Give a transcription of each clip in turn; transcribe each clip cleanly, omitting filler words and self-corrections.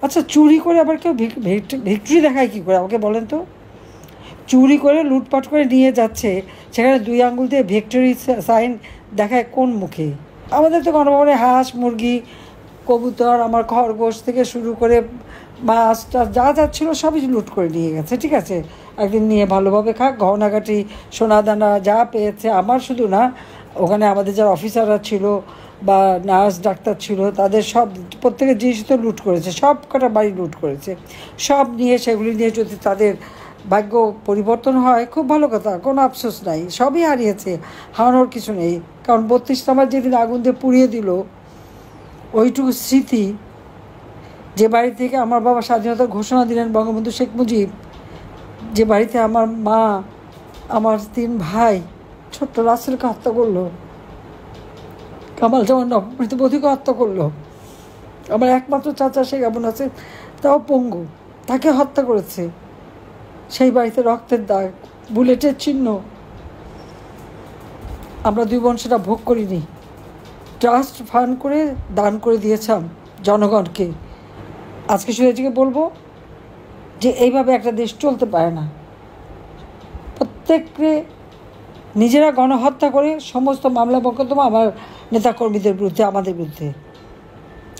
আচ্ছা, চুরি করে আবার কেউ ভিক্টরি দেখায় কী করে আমাকে বলেন তো? চুরি করে লুটপাট করে নিয়ে যাচ্ছে, সেখানে 2 আঙ্গুল দিয়ে ভিক্টরি সাইন দেখায় কোন মুখে? আমাদের তো গণভবনে হাঁস, মুরগি, কবুতর, আমার খরগোশ থেকে শুরু করে মাছ টাছ যা যাচ্ছিল সবই লুট করে নিয়ে গেছে। ঠিক আছে, একদিন নিয়ে ভালোভাবে খাক, গহনাগাটি সোনা দানা যা পেয়েছে। আমার শুধু না, ওখানে আমাদের যারা অফিসাররা ছিল বা নার্স ডাক্তার ছিল, তাদের সব প্রত্যেকের জিনিস তো লুট করেছে, সব কটা বাড়ি লুট করেছে। সব নিয়ে সেগুলি নিয়ে যদি তাদের ভাগ্য পরিবর্তন হয় খুব ভালো কথা, কোনো আফসোস নাই, সবই হারিয়েছে, হারানোর কিছু নেই। কারণ 32 নম্বর যেদিন আগুন দিয়ে পুড়িয়ে দিল, ওইটুকু স্মৃতি, যে বাড়ি থেকে আমার বাবা স্বাধীনতার ঘোষণা দিলেন বঙ্গবন্ধু শেখ মুজিব, যে বাড়িতে আমার মা, আমার 3 ভাই, ছোট্ট রাসেলকে হত্যা করলো, কামাল জামান নবমৃতবধূকে হত্যা করলো, আমার একমাত্র চাচা সে কেমন আছে তাও পঙ্গু, তাকে হত্যা করেছে। সেই বাড়িতে রক্তের দাগ, বুলেটের চিহ্ন। আমরা 2 বোন সেটা ভোগ করিনি, ট্রাস্ট ফান্ড করে দান করে দিয়েছিলাম জনগণকে। আজকে শুধু বলবো যে এইভাবে একটা দেশ চলতে পারে না। প্রত্যেককে নিজেরা গণহত্যা করে সমস্ত মামলা মোকদ্দমা আমার নেতাকর্মীদের বিরুদ্ধে, আমাদের বিরুদ্ধে।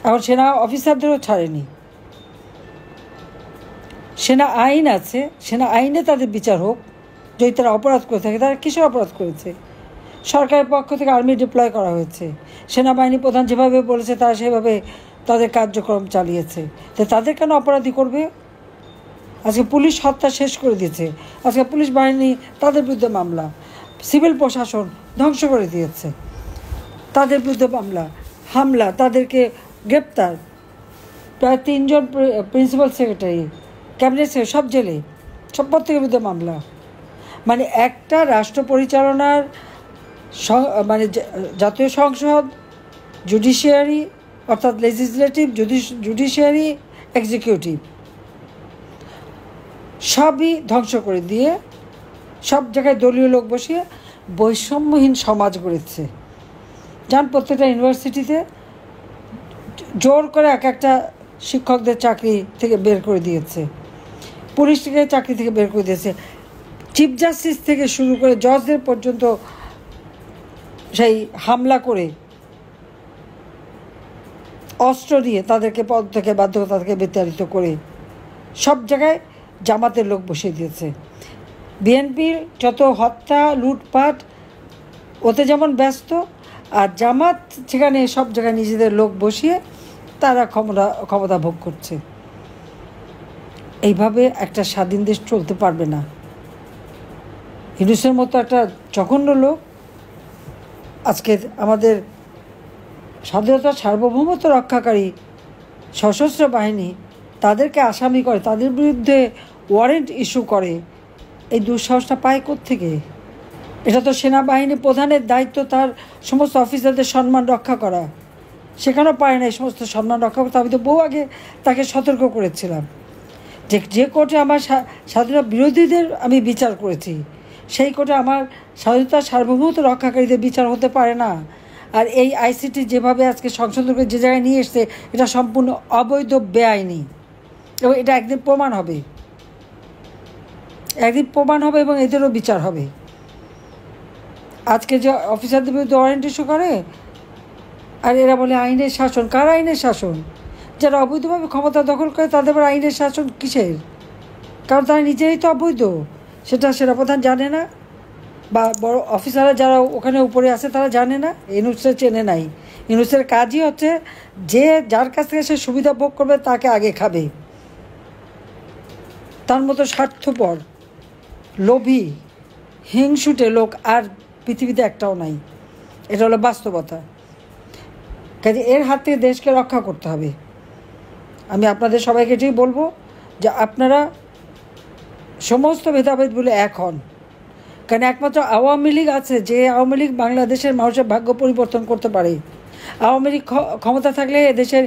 এখন সেনা অফিসারদেরও ছাড়েনি। সেনা আইন আছে, সেনা আইনে তাদের বিচার হোক। যদি তারা অপরাধ করে থাকে, তারা কিসের অপরাধ করেছে? সরকারের পক্ষ থেকে আর্মি ডিপ্লয় করা হয়েছে, সেনাবাহিনী প্রধান যেভাবে বলেছে তারা সেভাবে তাদের কার্যক্রম চালিয়েছে। তো তাদের কেন অপরাধী করবে? আজকে পুলিশ হত্যা শেষ করে দিয়েছে, আজকে পুলিশ বাহিনী তাদের বিরুদ্ধে মামলা, সিভিল প্রশাসন ধ্বংস করে দিয়েছে, তাদের বিরুদ্ধে মামলা, হামলা, তাদেরকে গ্রেপ্তার। প্রায় 3 জন প্রিন্সিপাল সেক্রেটারি, ক্যাবিনেট সেক্রেটারি সব জেলে, সব প্রত্যেকের বিরুদ্ধে মামলা। মানে একটা রাষ্ট্র পরিচালনার মানে জাতীয় সংসদ, জুডিশিয়ারি অর্থাৎ লেজিসলেটিভ, জুডিশিয়ারি, এক্সিকিউটিভ সবই ধ্বংস করে দিয়ে সব জায়গায় দলীয় লোক বসিয়ে বৈষম্যহীন সমাজ গড়েছে। যান প্রত্যেকটা ইউনিভার্সিটিতে জোর করে এক একটা শিক্ষকদের চাকরি থেকে বের করে দিয়েছে, পুলিশ থেকে চাকরি থেকে বের করে দিয়েছে, চিফ জাস্টিস থেকে শুরু করে জজদের পর্যন্ত সেই হামলা করে অস্ত্র দিয়ে তাদেরকে পদ থেকে বাধ্যতা থেকে বিতাড়িত করে সব জায়গায় জামাতের লোক বসিয়ে দিয়েছে। বিএনপির যত হত্যা, লুটপাট, ওতে যেমন ব্যস্ত, আর জামাত সেখানে সব জায়গায় নিজেদের লোক বসিয়ে তারা ক্ষমতা ভোগ করছে। এইভাবে একটা স্বাধীন দেশ চলতে পারবে না। ইউনূসের মতো একটা জঘন্য লোক আজকে আমাদের স্বাধীনতার সার্বভৌমত্ব রক্ষাকারী সশস্ত্র বাহিনী তাদেরকে আসামি করে, তাদের বিরুদ্ধে ওয়ারেন্ট ইস্যু করে। এই দুঃসাহসটা পায় কোত্থেকে? এটা তো সেনাবাহিনী প্রধানের দায়িত্ব তার সমস্ত অফিসারদের সম্মান রক্ষা করা, সেখানেও পারে না এই সমস্ত সম্মান রক্ষা করতে। আমি তো বহু আগে তাকে সতর্ক করেছিলাম যে কোর্টে আমার স্বাধীনতা বিরোধীদের আমি বিচার করেছি, সেই কোর্টে আমার স্বাধীনতার সার্বভৌমত্ব রক্ষাকারীদের বিচার হতে পারে না। আর এই আইসিটি যেভাবে আজকে সংশোধন করে যে জায়গায় নিয়ে এসছে, এটা সম্পূর্ণ অবৈধ, বেআইনি, এবং এটা একদিন প্রমাণ হবে, এবং এদেরও বিচার হবে। আজকে যে অফিসারদের বিরুদ্ধে ওয়ারেন্ট ইস্যু করে, আর এরা বলে আইনের শাসন। কার আইনের শাসন? যারা অবৈধভাবে ক্ষমতা দখল করে তাদের আবার আইনের শাসন কিসের? কারণ তারা নিজেরাই তো অবৈধ। সেটা সেনাপ্রধান জানে না, বা বড় অফিসাররা যারা ওখানে উপরে আছে তারা জানে না, ইউনূসের চেনে নাই। ইউনূসের কাজই হচ্ছে যে যার কাছ থেকে সে সুবিধা ভোগ করবে তাকে আগে খাবে। তার মতো স্বার্থপর, লোভী, হিংসুটে লোক আর পৃথিবীতে একটাও নাই। এটা হলো বাস্তবতা। কাজে এর হাত থেকে দেশকে রক্ষা করতে হবে। আমি আপনাদের সবাইকে এটাই বলবো যে আপনারা সমস্ত ভেদাভেদ বলে এক হন। কারণ একমাত্র আওয়ামী লীগ আছে, যে আওয়ামী লীগ বাংলাদেশের মানুষের ভাগ্য পরিবর্তন করতে পারে। আওয়ামী লীগ ক্ষমতা থাকলে দেশের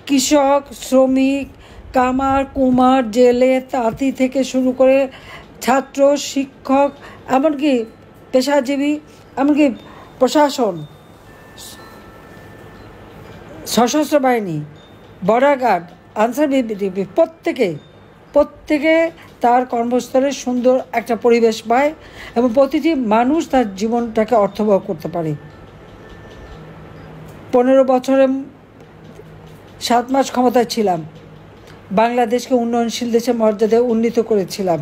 কৃষক, শ্রমিক, কামার, কুমার, জেলে, তাঁতি থেকে শুরু করে ছাত্র, শিক্ষক, এমনকি পেশাজীবী, এমনকি প্রশাসন, সশস্ত্র বাহিনী, বর্ডার গার্ড, আনসার দিবে, প্রত্যেকে তার কর্মস্থলে সুন্দর একটা পরিবেশ পায় এবং প্রতিটি মানুষ তার জীবনটাকে অর্থবহ করতে পারে। 15 বছরে 7 মাস ক্ষমতায় ছিলাম, বাংলাদেশকে উন্নয়নশীল দেশের মর্যাদায় উন্নীত করেছিলাম।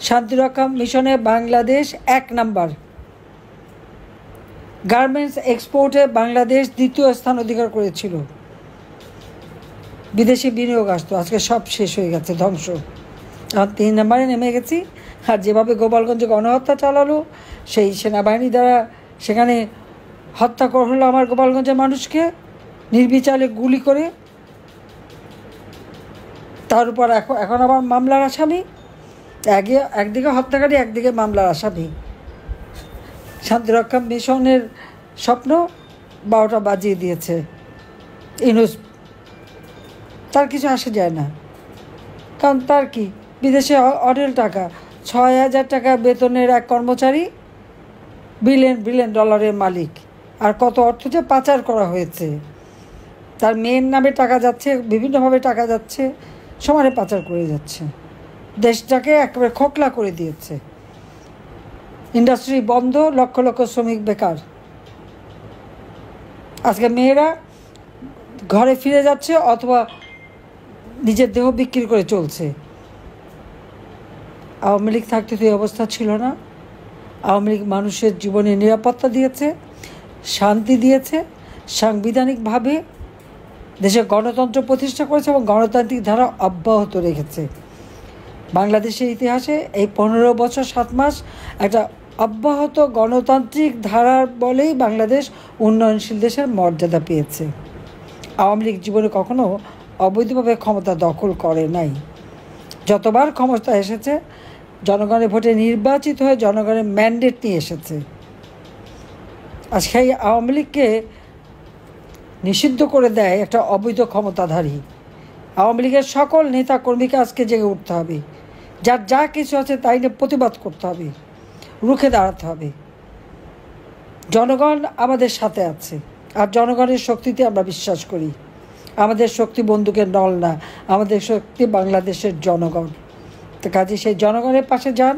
শান্তিরক্ষা মিশনে বাংলাদেশ 1 নাম্বার, গার্মেন্টস এক্সপোর্টে বাংলাদেশ 2য় স্থান অধিকার করেছিল। বিদেশি বিনিয়োগ আসতো, আজকে সব শেষ হয়ে গেছে, ধ্বংস। আর 3 নাম্বারে নেমে গেছি। আর যেভাবে গোপালগঞ্জে গণহত্যা চালালো, সেই সেনাবাহিনী দ্বারা সেখানে হত্যা করা হলো আমার গোপালগঞ্জের মানুষকে নির্বিচারে গুলি করে। তার উপর এখন আবার মামলার আসামি, একদিকে হত্যাকারী, একদিকে মামলার আসামি। শান্তিরক্ষা মিশনের স্বপ্ন 12টা বাজিয়ে দিয়েছে ইউনূস। তার কিছু আসে যায় না, কারণ তার কি, বিদেশে অঢেল টাকা, 6,000 টাকা বেতনের এক কর্মচারী বিলিয়ন ডলারের মালিক। আর কত অর্থ যে পাচার করা হয়েছে, তার মেয়ের নামে টাকা যাচ্ছে, বিভিন্নভাবে টাকা যাচ্ছে, সমানে পাচার করে যাচ্ছে, দেশটাকে একেবারে খোকলা করে দিয়েছে। ইন্ডাস্ট্রি বন্ধ, লক্ষ লক্ষ শ্রমিক বেকার। আজকে মেয়েরা ঘরে ফিরে যাচ্ছে অথবা নিজের দেহ বিক্রি করে চলছে। আওয়ামী লীগ থাকতে তো এই অবস্থা ছিল না। আওয়ামী লীগ মানুষের জীবনে নিরাপত্তা দিয়েছে, শান্তি দিয়েছে, সাংবিধানিকভাবে দেশে গণতন্ত্র প্রতিষ্ঠা করেছে এবং গণতান্ত্রিক ধারা অব্যাহত রেখেছে। বাংলাদেশের ইতিহাসে এই 15 বছর 7 মাস একটা অব্যাহত গণতান্ত্রিক ধারার বলেই বাংলাদেশ উন্নয়নশীল দেশের মর্যাদা পেয়েছে। আওয়ামী লীগ জীবনে কখনো অবৈধভাবে ক্ষমতা দখল করে নাই। যতবার ক্ষমতা এসেছে জনগণের ভোটে নির্বাচিত হয়ে জনগণের ম্যান্ডেট নিয়ে এসেছে। আজকে এই আওয়ামী লীগকে নিষিদ্ধ করে দেয় একটা অবৈধ ক্ষমতাধারী। আওয়ামী লীগের সকল নেতা কর্মীকে আজকে জেগে উঠতে হবে, যার যা কিছু আছে তাই নিয়ে প্রতিবাদ করতে হবে, রুখে দাঁড়াতে হবে। জনগণ আমাদের সাথে আছে, আর জনগণের শক্তিতে আমরা বিশ্বাস করি। আমাদের শক্তি বন্দুকের নল না, আমাদের শক্তি বাংলাদেশের জনগণ। তো কাজে সেই জনগণের পাশে যান।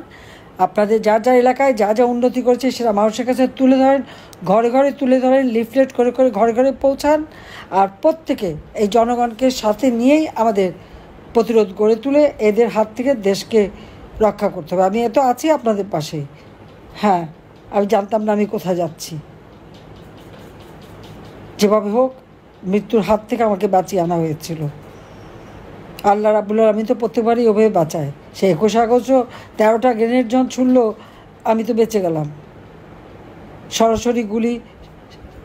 আপনাদের যার যার এলাকায় যা যা উন্নতি করেছে সেটা মানুষের কাছে তুলে ধরেন, ঘরে ঘরে তুলে ধরেন, লিফলেট করে করে ঘরে ঘরে পৌঁছান। আর প্রত্যেকে এই জনগণকে সাথে নিয়েই আমাদের প্রতিরোধ গড়ে তুলে এদের হাত থেকে দেশকে রক্ষা করতে হবে। আমি এত আছি আপনাদের পাশে। হ্যাঁ, আমি জানতাম না আমি কোথায় যাচ্ছি। যেভাবে হোক মৃত্যুর হাত থেকে আমাকে বাঁচিয়ে আনা হয়েছিল। আল্লাহ রাব্বুল আলামিন তো প্রত্যেকবারই ওভাবে বাঁচায়। সে 21 আগস্টও 13টা গ্রেনেড যখন ছুড়ল, আমি তো বেঁচে গেলাম। সরাসরি গুলি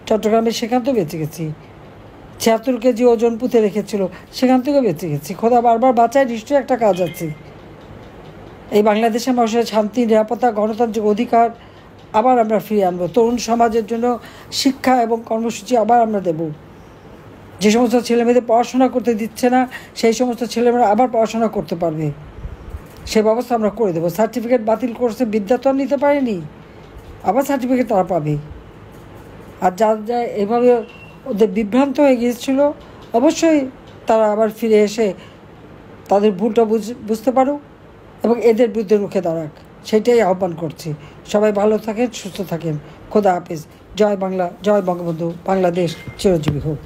চট্টগ্রামে, সেখান থেকেও বেঁচে গেছি। 76 কেজি ওজন পুঁতে রেখেছিল, সেখান থেকেও বেঁচে গেছি। খোদা বারবার বাঁচায়, নিশ্চয়ই একটা কাজ আছে। এই বাংলাদেশের মানুষের শান্তি, নিরাপত্তা, গণতান্ত্রিক অধিকার আবার আমরা ফিরিয়ে আনবো। তরুণ সমাজের জন্য শিক্ষা এবং কর্মসূচি আবার আমরা দেব। যে সমস্ত ছেলেমেয়েদের পড়াশোনা করতে দিচ্ছে না, সেই সমস্ত ছেলেমেয়েরা আবার পড়াশোনা করতে পারবে, সে ব্যবস্থা আমরা করে দেবো। সার্টিফিকেট বাতিল করছে, বিদ্যা তো আর নিতে পারেনি, আবার সার্টিফিকেট তারা পাবে। আর যা এভাবে ওদের বিভ্রান্ত হয়ে গিয়েছিল, অবশ্যই তারা আবার ফিরে এসে তাদের ভুলটা বুঝতে পারুক এবং এদের বিরুদ্ধে রুখে দাঁড়াক, সেটাই আহ্বান করছি। সবাই ভালো থাকেন, সুস্থ থাকেন। খোদা হাফেজ। জয় বাংলা, জয় বঙ্গবন্ধু। বাংলাদেশ চিরজীবী হোক।